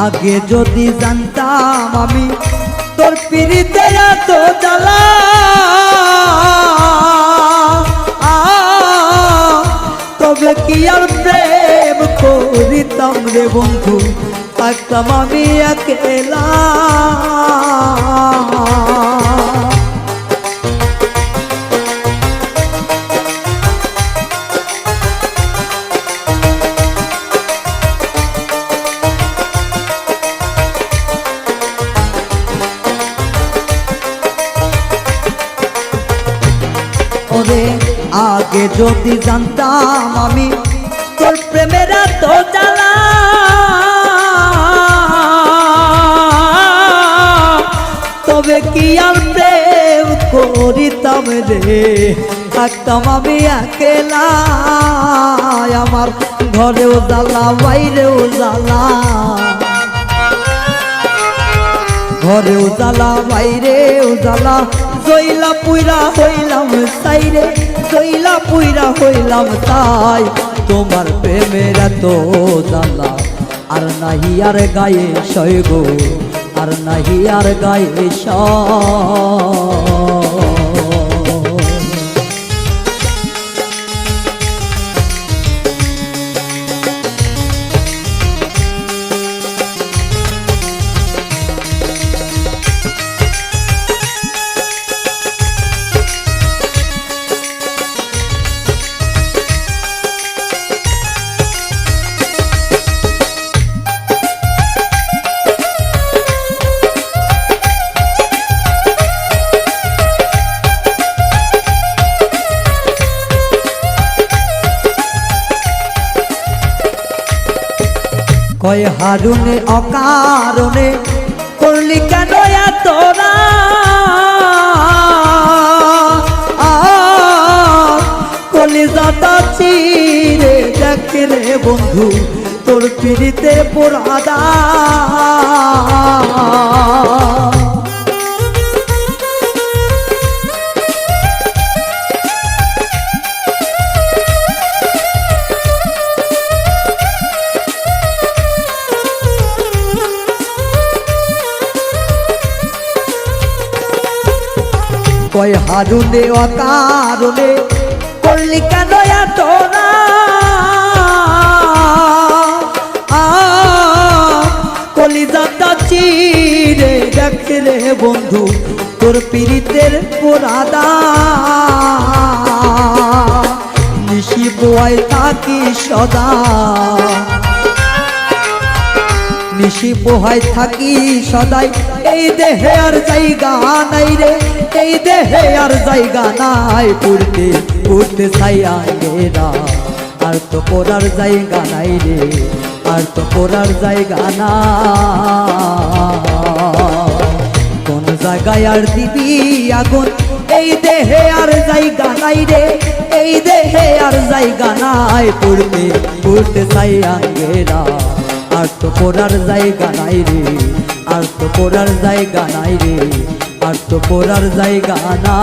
আগে যদি জানতাম আমি তোর পিরিতে এত জ্বালা, তবে কি আর প্রেম করিতাম রে বন্ধু, থাকতাম আমি একলা। ওরে আগে যদি জানতাম আমি তোর প্রেমের এত জ্বালা, তবে কি আর প্রেম করিতাম রে, থাকতাম আমি একলা। আমার ঘরেও জ্বালা বাইরেও জ্বালা, ঘরেও জ্বালা বাইরেও জ্বালা, জইলা পুইরা হইলাম সাইরে, জইলা পুইরা হইলাম তাই। তোমার প্রেমের এত জ্বালা আর নাহি আর গায়ে সয় গো, আর নাহি আর গায়ে সয়। কয় হারুনে অকারণে করলি কেন তোরা, কলিজাটা চিরে দেখে রে বন্ধু তোর পিড়িতে পোড়াদা। কয় হারুনে অকারণে করলি কেন তোরা, কলিজাটা চিরে দেখে রে বন্ধু তোর পিরিতের পোড়াদা। নিশি বোয়ায় থাকি সদা, নিশি পোহায় থাকি সদাই, এই দেহে আর জায়গা নাই রে, এই দেহে আর জায়গা নাই। পড়তে পড়তে ছাইয়া গেরা, আর তো পড়ার জায়গা নাই রে, আর তো পড়ার জায়গা না। কোন জায়গায় আর দিবি আগুন, এই দেহে আর জায়গা নাই রে, এই দেহে আর জায়গা নাই। পড়তে পড়তে ছাইয়া গেরা, আর তো পড়ার জায়গা নাই রে, আর তো পড়ার জায়গা নাই রে, আর তো পড়ার জায়গা না।